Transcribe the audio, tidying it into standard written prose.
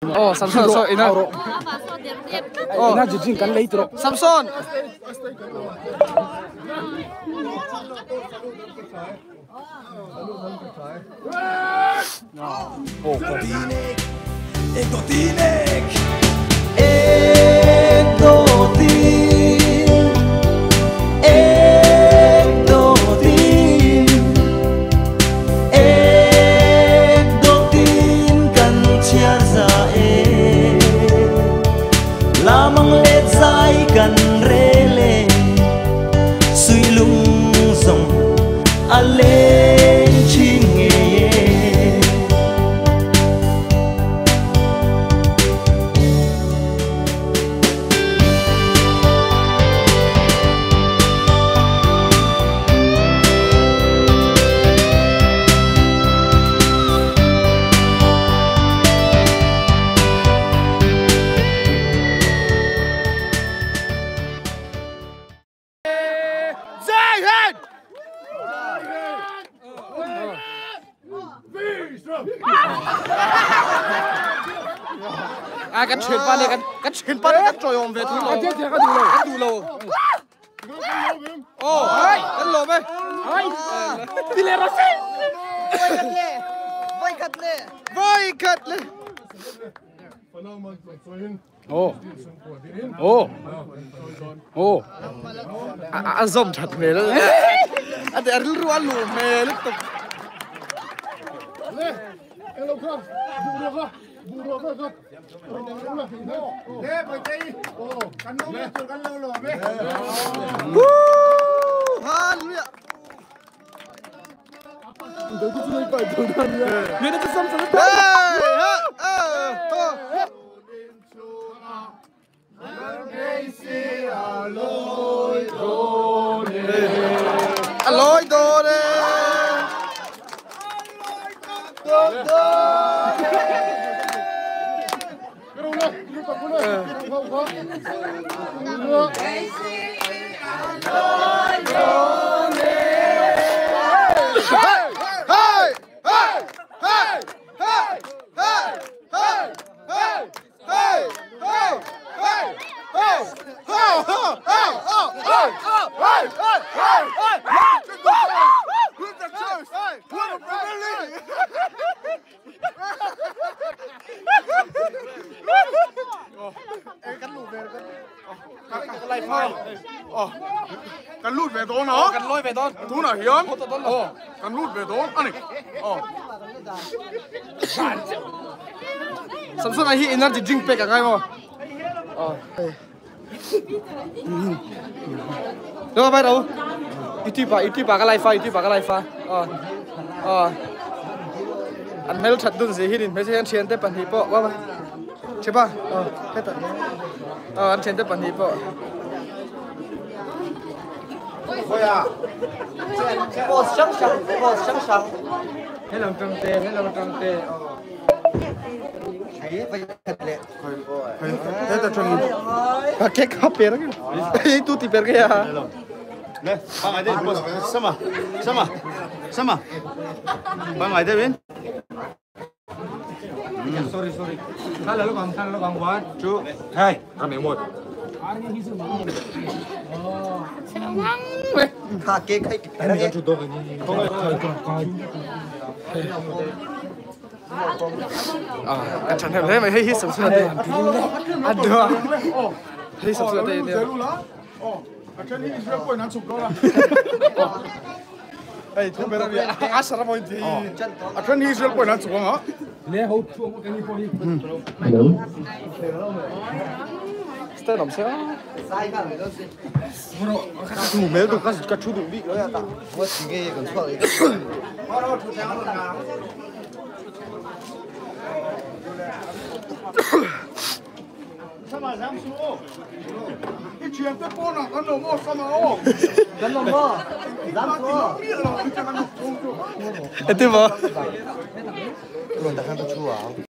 Oh, Samson so ina. Oh, ina jijin kan lấy tro. Samson. Oh, lamang let zai kan rele sui lung song alen ching ye Cắt chuyển pa này, cắt chuyển pa này, cắt trôi om về thu lô. Cắt thu lô. Oh, cắt lô về. Đi lên rồi xin. Voi cắt lên. oh, oh, oh. Zoom thật mẹ luôn. Để ăn rượu ăn lù mẹ lúc tục. Hallelujah. Aloy đồ đây. Cần lút về tốn hả? Cần lôi về tốn. Thú nào hiếm? Cần lút về tốn. Anh này. Samson ai hi energy drink pack cả mà. Đâu bay đâu? YouTube cái live pha. Anh mấy lúc chặt đun gì hi mấy cái chuyện tới bản hi po, qua. Chế ba. Hết rồi. Anh chuyện tới bản hi po. boss sang sang Hết lòng trăng tê. Thế ta chọn Pakai kopi lagi. Itu tipe ya. Nè, bang ai đây, boss. Sama. Bang ai đây bên? Sorry. Kalau bang buat. Chú. Hai. Ăn này một. tha ke khai Anh cho chú tôi cái gì? Anh chẳng thèm thế mày hít sầm sượt đi. Anh đưa. Hít sầm sượt đi. Chân đi Israel quên ăn sụp đó là. Ê, thôi bây giờ asara mọi gì. Chân đi Israel quên ăn sụp hả? Lẽ hậu chuông cái gì có đi. Stay làm sao? sai cả người đó gì Chủ mẹ được các chú đủ bị đó ya ta. có chỉ nghe còn sợ ấy Sama dám xuống. Cái chuyện tới con nào con đồ mua sama ô. gần lòng mơ dám xuống Ê, tư vợ. rồi ta khăn tôi chua